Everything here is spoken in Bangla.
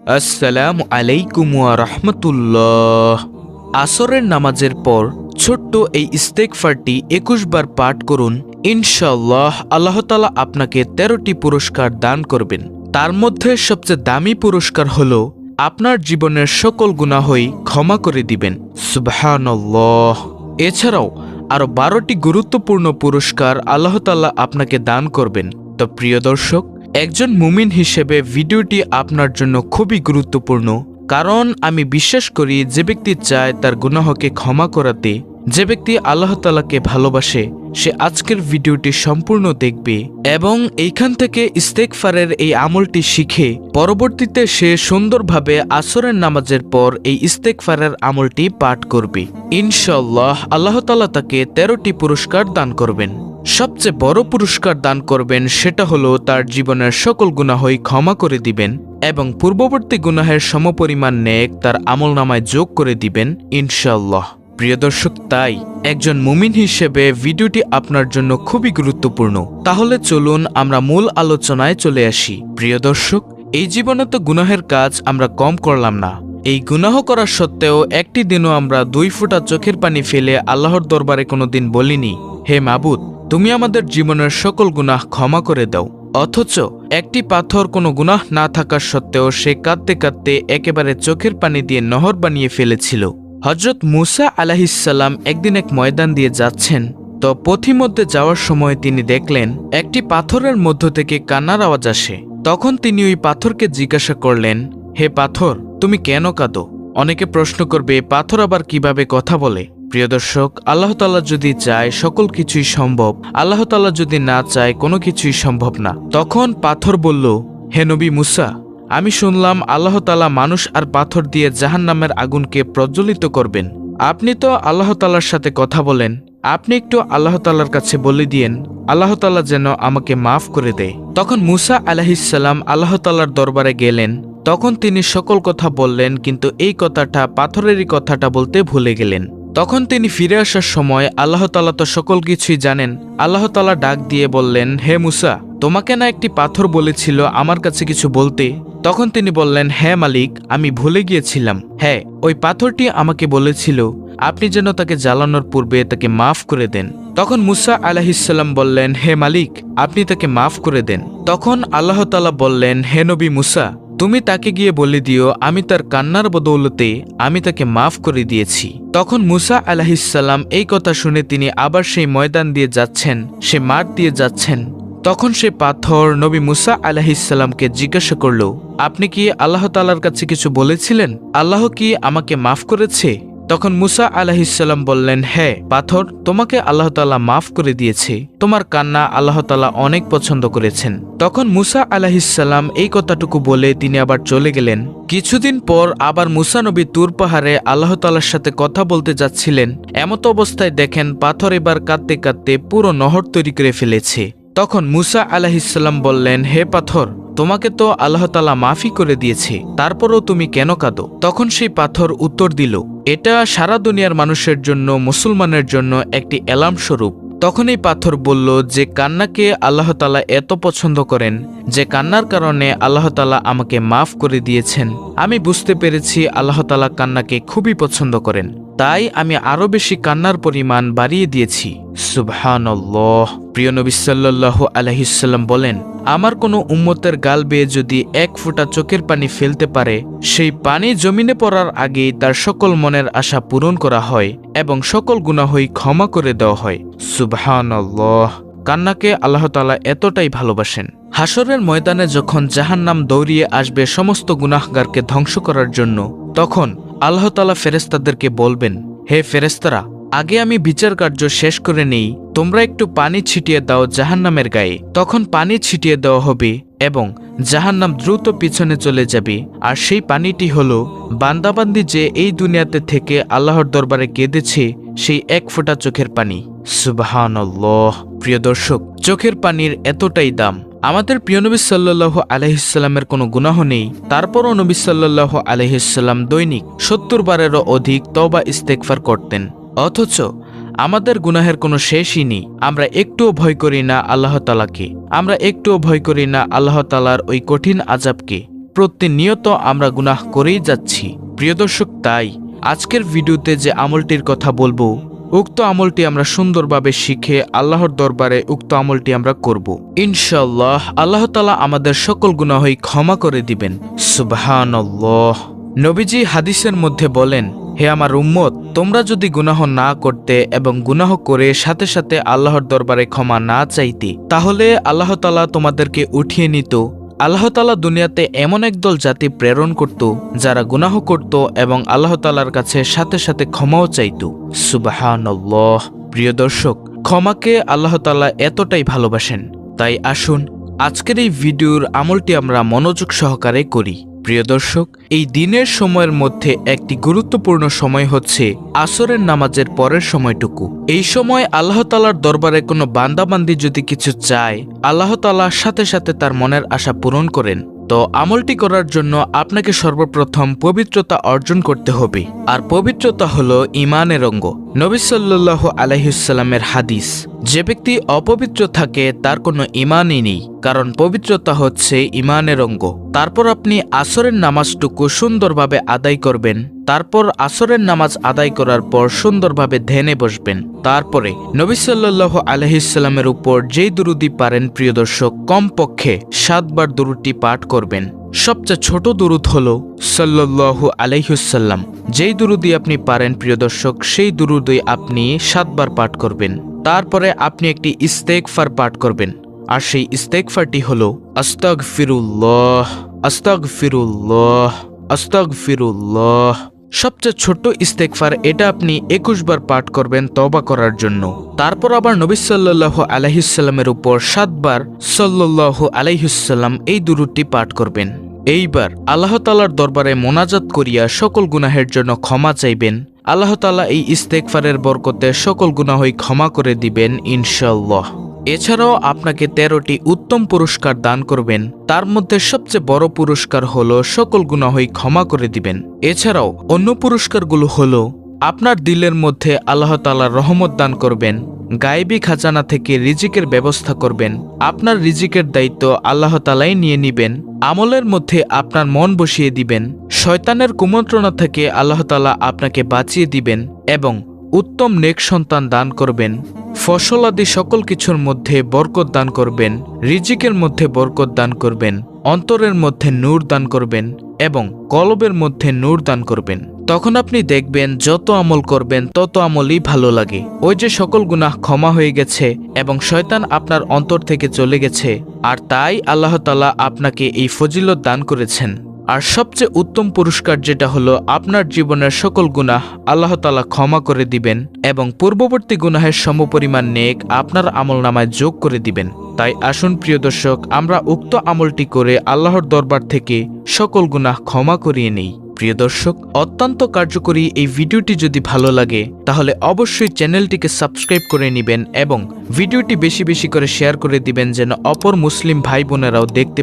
আসসালামু আলাইকুম ওয়া রাহমাতুল্লাহ। আসরের নামাজের পর ছোট্ট এই ইস্তেগফারটি ২১ বার পাঠ করুন। ইনশাআল্লাহ আল্লাহ তাআলা আপনাকে ১৩টি পুরস্কার দান করবেন। তার মধ্যে সবচেয়ে দামি পুরস্কার হলো আপনার জীবনের সকল গুনাহই ক্ষমা করে দিবেন। সুবহানাল্লাহ। এছাড়াও আরও ১২টি গুরুত্বপূর্ণ পুরস্কার আল্লাহ তাআলা আপনাকে দান করবেন। তো প্রিয় দর্শক, একজন মুমিন হিসেবে ভিডিওটি আপনার জন্য খুবই গুরুত্বপূর্ণ, কারণ আমি বিশ্বাস করি যে ব্যক্তি চায় তার গুনাহকে ক্ষমা করাতে, যে ব্যক্তি আল্লাহ তাআলাকে ভালোবাসে, সে আজকের ভিডিওটি সম্পূর্ণ দেখবে এবং এইখান থেকে ইস্তেগফারের এই আমলটি শিখে পরবর্তীতে সে সুন্দরভাবে আসরের নামাজের পর এই ইস্তেগফারের আমলটি পাঠ করবে। ইনশাআল্লাহ আল্লাহ তাআলা তাকে ১৩টি পুরস্কার দান করবেন। সবচেয়ে বড় পুরস্কার দান করবেন, সেটা হলো তার জীবনের সকল গুনাহই ক্ষমা করে দিবেন এবং পূর্ববর্তী গুনাহের সমপরিমাণ নেক তার আমলনামায় যোগ করে দিবেন ইনশাআল্লাহ। প্রিয় দর্শক, তাই একজন মুমিন হিসেবে ভিডিওটি আপনার জন্য খুবই গুরুত্বপূর্ণ। তাহলে চলুন আমরা মূল আলোচনায় চলে আসি। প্রিয় দর্শক, এই জীবনে তো গুনাহের কাজ আমরা কম করলাম না। এই গুনাহ করা সত্ত্বেও একটি দিনও আমরা ২ ফোঁটা চোখের পানি ফেলে আল্লাহর দরবারে কোনোদিন বলিনি, হে মাবুদ, তুমি আমাদের জীবনের সকল গুনাহ ক্ষমা করে দাও। অথচ একটি পাথর কোনো গুনাহ না থাকার সত্ত্বেও সে কাঁদতে কাঁদতে একেবারে চোখের পানি দিয়ে নহর বানিয়ে ফেলেছিল। হযরত মুসা আলাইহিসসালাম একদিন এক ময়দান দিয়ে যাচ্ছেন, তো পথিমধ্যে যাওয়ার সময় তিনি দেখলেন একটি পাথরের মধ্য থেকে কান্নার আওয়াজ আসে। তখন তিনি ওই পাথরকে জিজ্ঞাসা করলেন, হে পাথর, তুমি কেন কাঁদো? অনেকে প্রশ্ন করবে, পাথর আবার কিভাবে কথা বলে? প্রিয় দর্শক, আল্লাহ তাআলা যদি চায় সকল কিছুই সম্ভব, আল্লাহ তাআলা যদি না চায় কোনো কিছুই সম্ভব না। তখন পাথর বলল, হে নবী মুসা, আমি শুনলাম আল্লাহ তাআলা মানুষ আর পাথর দিয়ে জাহান্নামের আগুনকে প্রজ্বলিত করবেন। আপনি তো আল্লাহ তাআলার সাথে কথা বলেন, আপনি একটু আল্লাহ তাআলার কাছে বলে দিয়েন আল্লাহ তাআলা যেন আমাকে মাফ করে দেয়। তখন মুসা আলাইহিসসালাম আল্লাহ তাআলার দরবারে গেলেন। তখন তিনি সকল কথা বললেন, কিন্তু এই কথাটা, পাথরেরই কথাটা বলতে ভুলে গেলেন। তখন তিনি ফিরে আসার সময় আল্লাহ তাআলা তো সকল কিছুই জানেন। আল্লাহ তাআলা ডাক দিয়ে বললেন, হে মুসা, তোমাকে না একটি পাথর বলেছিল আমার কাছে কিছু বলতে? তখন তিনি বললেন, হ্যাঁ মালিক, আমি ভুলে গিয়েছিলাম। হ্যাঁ, ওই পাথরটি আমাকে বলেছিল আপনি যেন তাকে জ্বালানোর পূর্বে তাকে মাফ করে দেন। তখন মুসা আলাইহিসসালাম বললেন, হে মালিক, আপনি তাকে মাফ করে দেন। তখন আল্লাহ তাআলা বললেন, হে নবী মুসা, তুমি তাকে গিয়ে বলে দিও আমি তার কান্নার বদৌলতে আমি তাকে মাফ করে দিয়েছি। তখন মুসা আলাইহিসসালাম এই কথা শুনে তিনি আবার সেই ময়দান দিয়ে যাচ্ছেন, সে মাঠ দিয়ে যাচ্ছেন। তখন সে পাথর নবী মুসা আলাইহিসসালামকে জিজ্ঞাসা করল, আপনি কি আল্লাহ তাআলার কাছে কিছু বলেছিলেন? আল্লাহ কি আমাকে মাফ করেছে? তখন মুসা আলাইহিসসালাম বললেন, হ্যাঁ পাথর, তোমাকে আল্লাহ তাআলা মাফ করে দিয়েছে। তোমার কান্না আল্লাহ তাআলা অনেক পছন্দ করেছেন। তখন মুসা আলাইহিসসালাম এই কথাটুকু বলে তিনি আবার চলে গেলেন। কিছুদিন পর আবার মুসা নবী তুর পাহাড়ে আল্লাহ তাআলার সাথে কথা বলতে যাচ্ছিলেন। এমত অবস্থায় দেখেন পাথর এবার কাঁদতে কাঁদতে পুরো নহর তৈরি করে ফেলেছে। তখন মুসা আলাইহিসসালাম বললেন, হে পাথর, তোমাকে তো আল্লাহ তাআলা মাফই করে দিয়েছে, তারপরও তুমি কেন কাঁদো? তখন সেই পাথর উত্তর দিল, এটা সারা দুনিয়ার মানুষের জন্য, মুসলমানের জন্য একটি অ্যালার্ম স্বরূপ। তখন এই পাথর বলল, যে কান্নাকে আল্লাহ তাআলা এত পছন্দ করেন, যে কান্নার কারণে আল্লাহ তাআলা আমাকে মাফ করে দিয়েছেন, আমি বুঝতে পেরেছি আল্লাহ তাআলা কান্নাকে খুবই পছন্দ করেন, তাই আমি আরো বেশি কান্নার পরিমাণ বাড়িয়ে দিয়েছি। সুবহানাল্লাহ। প্রিয় নবী সাল্লাল্লাহু আলাইহিসসালাম বলেন, আমার কোনো উম্মতের গাল বেয়ে যদি ১ ফোঁটা চোখের পানি ফেলতে পারে, সেই পানি জমিনে পড়ার আগেই তার সকল মনের আশা পূরণ করা হয় এবং সকল গুনাহই ক্ষমা করে দেওয়া হয়। সুবহানাল্লাহ। কান্নাকে আল্লাহ তাআলা এতটাই ভালোবাসেন। হাসরের ময়দানে যখন জাহান্নাম দৌড়িয়ে আসবে সমস্ত গুনাহগারকে ধ্বংস করার জন্য, তখন আল্লাহ তাআলা ফেরেশতাদেরকে বলবেন, হে ফেরেশতারা, আগে আমি বিচার কার্য শেষ করে নেই, তোমরা একটু পানি ছিটিয়ে দাও জাহান্নামের গায়ে। তখন পানি ছিটিয়ে দেওয়া হবে এবং জাহান্নাম দ্রুত পিছনে চলে যাবে। আর সেই পানিটি হলো বান্দাবান্দি যে এই দুনিয়াতে থেকে আল্লাহর দরবারে কেঁদেছে, সেই ১ ফোঁটা চোখের পানি। সুবহানাল্লাহ। প্রিয় দর্শক, চোখের পানির এতটাই দাম। আমাদের প্রিয় নবী সাল্লাল্লাহু আলাইহিসসালামের কোনো গুনাহ নেই, তারপরও নবী সাল্লাল্লাহু আলাইহিসসালাম দৈনিক ৭০ বারেরও অধিক তওবা ইস্তেগফার করতেন। অথচ আমাদের গুনাহের কোনো শেষই নেই। আমরা একটুও ভয় করি না আল্লাহ তাআলাকে, আমরা একটুও ভয় করি না আল্লাহ তাআলার ওই কঠিন আযাবকে। প্রতিনিয়ত আমরা গুনাহ করেই যাচ্ছি। প্রিয় দর্শক, তাই আজকের ভিডিওতে যে আমলটির কথা বলবো, উক্ত আমলটি আমরা সুন্দরভাবে শিখে আল্লাহর দরবারে উক্ত আমলটি আমরা করব। ইনশাআল্লাহ আল্লাহ তাআলা আমাদের সকল গুনাহই ক্ষমা করে দিবেন। সুবহানাল্লাহ। নবীজি হাদিসের মধ্যে বলেন, হে আমার উম্মত, তোমরা যদি গুনাহ না করতে এবং গুনাহ করে সাথে সাথে আল্লাহর দরবারে ক্ষমা না চাইতে, তাহলে আল্লাহ তাআলা তোমাদেরকে উঠিয়ে নিত। আল্লাহ তাআলা দুনিয়াতে এমন একদল জাতি প্রেরণ করত যারা গুনাহ করত এবং আল্লাহ তাআলার কাছে সাথে সাথে ক্ষমাও চাইত। সুবহানাল্লাহ। প্রিয় দর্শক, ক্ষমাকে আল্লাহ তাআলা এতটাই ভালোবাসেন। তাই আসুন আজকের এই ভিডিওর আমলটি আমরা মনোযোগ সহকারে করি। প্রিয় দর্শক, এই দিনের সময়ের মধ্যে একটি গুরুত্বপূর্ণ সময় হচ্ছে আসরের নামাজের পরের সময়টুকু। এই সময় আল্লাহ তাআলার দরবারে কোনো বান্দাবান্দি যদি কিছু চায়, আল্লাহ তাআলা সাথে সাথে তার মনের আশা পূরণ করেন। তো আমলটি করার জন্য আপনাকে সর্বপ্রথম পবিত্রতা অর্জন করতে হবে। আর পবিত্রতা হলো ঈমানের অঙ্গ। নবী সাল্লাল্লাহু আলাইহি ওয়াসাল্লামের হাদিস, যে ব্যক্তি অপবিত্র থাকে তার কোনো ঈমানই নেই, কারণ পবিত্রতা হচ্ছে ঈমানের অঙ্গ। তারপর আপনি আসরের নামাজটুকু সুন্দরভাবে আদায় করবেন। তারপর আসরের নামাজ আদায় করার পর সুন্দরভাবে ধ্যানে বসবেন। তারপরে নবী সাল্লাল্লাহু আলাইহি ওয়াসাল্লামের উপর যেই দুরূদি পারেন প্রিয় দর্শক, কমপক্ষে 7 বার দুরূদটি পাঠ করবেন। সবচেয়ে ছোট দুরূদ হলো সাল্লাল্লাহু আলাইহি ওয়াসাল্লাম। যেই দুরূদি আপনি পারেন প্রিয় দর্শক, সেই দুরূদই আপনি 7 বার পাঠ করবেন। তারপরে আপনি একটি ইস্তেগফার পাঠ করবেন। আর সেই ইস্তেগফারটি হলো আস্তাগফিরুল্লাহ, আস্তাগফিরুল্লাহ, আস্তাগফিরুল্লাহ। সবচেয়ে ছোট্ট ইস্তেগফার, এটা আপনি 21 বার পাঠ করবেন তওবা করার জন্য। তারপর আবার নবী সাল্লাল্লাহু আলাইহি ওয়াসাল্লামের উপর 7 বার সাল্লাল্লাহু আলাইহি ওয়াসাল্লাম এই দুরূদটি পাঠ করবেন। এইবার আল্লাহ তাআলার দরবারে মোনাজাত করিয়া সকল গুনাহের জন্য ক্ষমা চাইবেন। আল্লাহ তাআলা এই ইস্তেগফারের বরকতে সকল গুনাহই ক্ষমা করে দিবেন ইনশাআল্লাহ। এছাড়াও আপনাকে 13টি উত্তম পুরস্কার দান করবেন। তার মধ্যে সবচেয়ে বড় পুরস্কার হলো সকল গুনাহই ক্ষমা করে দিবেন। এছাড়াও অন্য পুরস্কারগুলো হলো আপনার দিলের মধ্যে আল্লাহ তাআলা রহমত দান করবেন, গায়েবী খাজানা থেকে রিজিকের ব্যবস্থা করবেন, আপনার রিজিকের দায়িত্ব আল্লাহ তাআলাই নিয়ে নিবেন, আমলের মধ্যে আপনার মন বসিয়ে দিবেন, শয়তানের কুমন্ত্রণা থেকে আল্লাহ তাআলা আপনাকে বাঁচিয়ে দিবেন এবং উত্তম নেক সন্তান দান করবেন, ফসলাদি সকল কিছুর মধ্যে বরকত দান করবেন, রিজিকের মধ্যে বরকত দান করবেন, অন্তরের মধ্যে নূর দান করবেন এবং কলবের মধ্যে নূর দান করবেন। তখন আপনি দেখবেন যত আমল করবেন তত আমলই ভালো লাগে। ওই যে সকল গুনাহ ক্ষমা হয়ে গেছে এবং শয়তান আপনার অন্তর থেকে চলে গেছে। আর তাই আল্লাহ তাআলা আপনাকে এই ফজিলত দান করেছেন। আর সবচেয়ে উত্তম পুরস্কার যেটা হলো আপনার জীবনের সকল গুনাহ আল্লাহ তাআলা ক্ষমা করে দিবেন এবং পূর্ববর্তী গুনাহের সমপরিমাণ নেক আপনার আমলনামায় যোগ করে দিবেন। তাই আসুন প্রিয় দর্শক, আমরা উক্ত আমলটি করে আল্লাহর দরবার থেকে সকল গুনাহ ক্ষমা করিয়ে নেই। প্রিয় দর্শক, অত্যন্ত কার্যকরী এই ভিডিওটি যদি ভালো লাগে তাহলে অবশ্যই চ্যানেলটিকে সাবস্ক্রাইব করে নেবেন এবং ভিডিওটি বেশি বেশি করে শেয়ার করে দিবেন যেন অপর মুসলিম ভাই বোনেরাও দেখতে